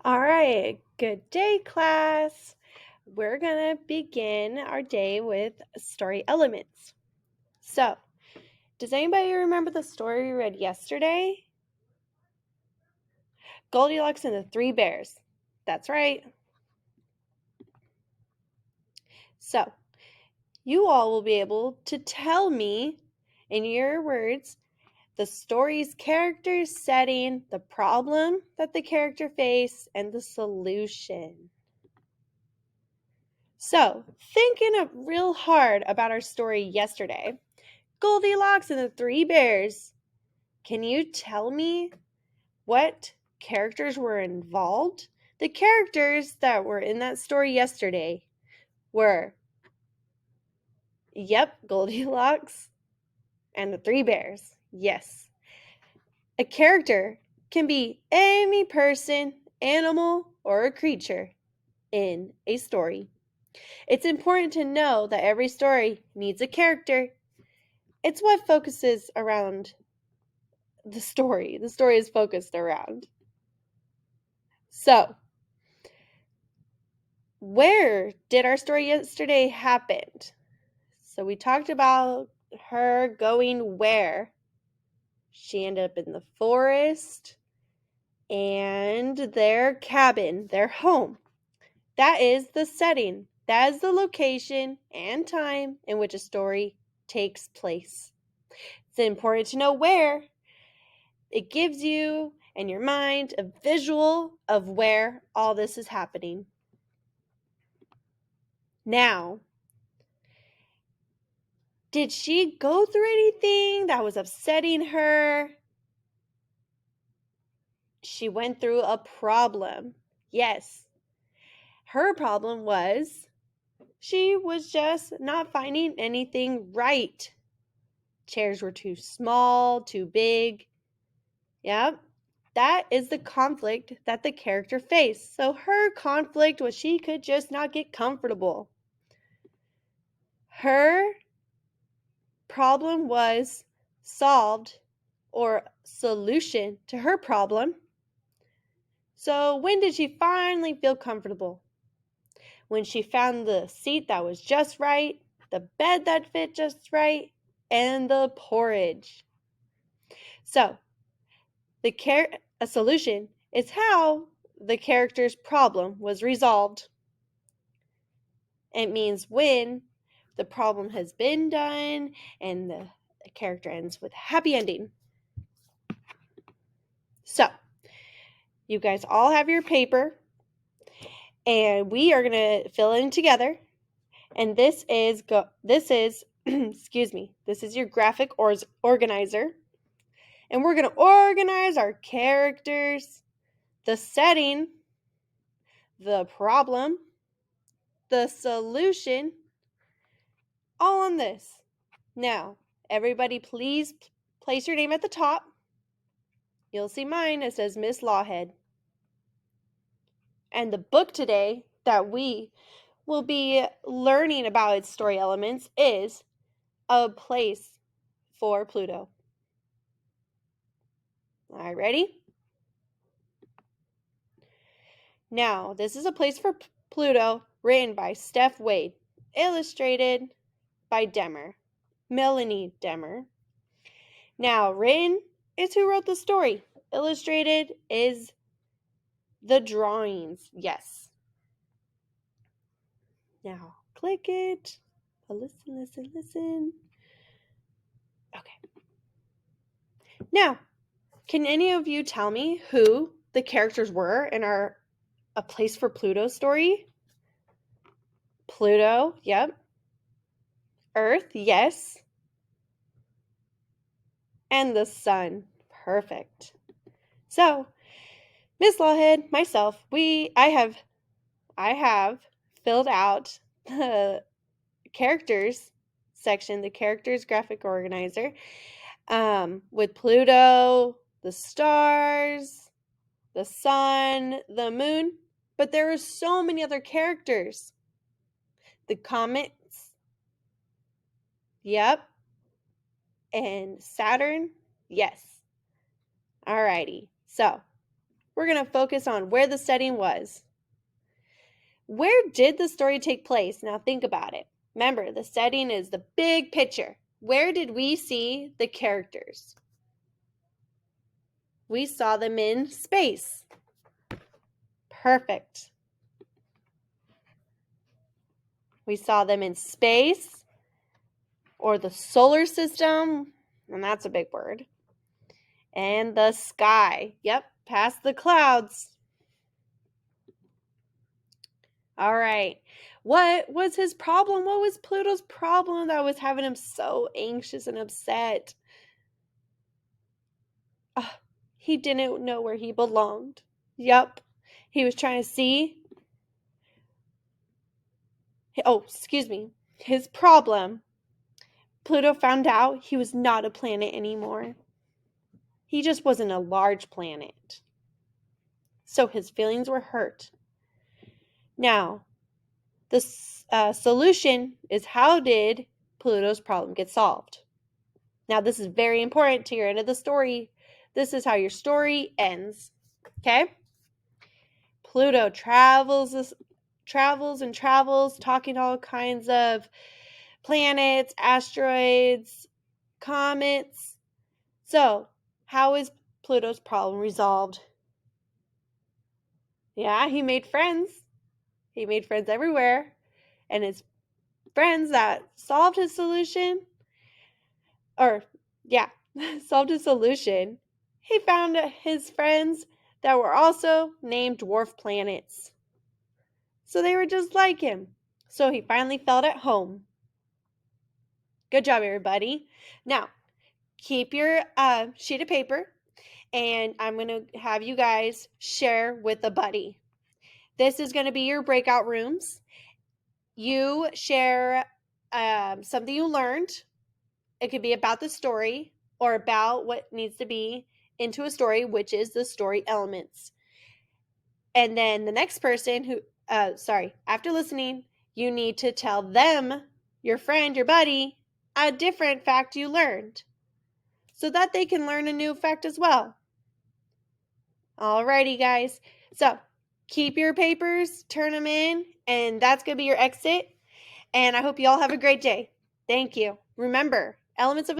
All right, good day, class. We're going to begin our day with story elements. So, does anybody remember the story we read yesterday? Goldilocks and the Three Bears. That's right. So, you all will be able to tell me, in your words, the story's characters, setting, the problem that the character faced, and the solution. So, thinking real hard about our story yesterday, Goldilocks and the Three Bears. Can you tell me what characters were involved? The characters that were in that story yesterday were, Goldilocks and the Three Bears. Yes. A character can be any person, animal, or a creature in a story. It's important to know that every story needs a character. It's what focuses around the story. The story is focused around. So, where did our story yesterday happen? So we talked about her going where? She ended up in the forest and their cabin, their home. That is the setting. That is the location and time in which a story takes place. It's important to know where. It gives you and your mind a visual of where all this is happening. Now, did she go through anything that was upsetting her? She went through a problem. Yes. Her problem was she was just not finding anything right. Chairs were too small, too big. Yep. That is the conflict that the character faced. So her conflict was she could just not get comfortable. Her problem was solved, or solution to her problem. So when did she finally feel comfortable? When she found the seat that was just right, the bed that fit just right, and the porridge. So, a solution is how the character's problem was resolved. It means when the problem has been done and the character ends with a happy ending. So, you guys all have your paper, and we are going to fill in together. And this is excuse me, this is your graphic organizer. And we're going to organize our characters, the setting, the problem, the solution, all on this. Now, everybody please place your name at the top. You'll see mine. It says Miss Lawhead. And the book today that we will be learning about its story elements is A Place for Pluto. All right, ready? Now, this is A Place for Pluto, written by Steph Wade, illustrated by Melanie Demmer. Now, written is who wrote the story. Illustrated is the drawings. Yes. Now, click it. Listen. Okay. Now, can any of you tell me who the characters were in our A Place for Pluto story? Pluto, yep. Earth, yes. And the sun. Perfect. So, Miss Lawhead, myself, I have filled out the characters section, the characters graphic organizer, with Pluto, the stars, the sun, the moon, but there are so many other characters. The comets, yep, and Saturn, yes. Alrighty, so we're going to focus on where the setting was. Where did the story take place? Now think about it. Remember, the setting is the big picture. Where did we see the characters? We saw them in space. Perfect. We saw them in space or the solar system, and that's a big word. And the sky. Yep, past the clouds. All right. What was his problem? What was Pluto's problem that was having him so anxious and upset? He didn't know where he belonged. Yep. He was trying to see. Oh, excuse me. His problem. Pluto found out he was not a planet anymore. He just wasn't a large planet. So his feelings were hurt. Now, the solution is, how did Pluto's problem get solved? Now, this is very important to your end of the story. This is how your story ends. Okay? Pluto travels and travels, talking to all kinds of planets, asteroids, comets. So, how is Pluto's problem resolved? Yeah, he made friends. He made friends everywhere. And his friends that solved his solution, solved his solution, he found his friends that were also named dwarf planets. So they were just like him. So he finally felt at home. Good job, everybody. Now, keep your sheet of paper, and I'm going to have you guys share with a buddy. This is going to be your breakout rooms. You share something you learned. It could be about the story or about what needs to be into a story, which is the story elements. And then the next person after listening, you need to tell them, your friend, your buddy, a different fact you learned so that they can learn a new fact as well. Alrighty, guys. So keep your papers, turn them in, and that's going to be your exit. And I hope you all have a great day. Thank you. Remember, elements of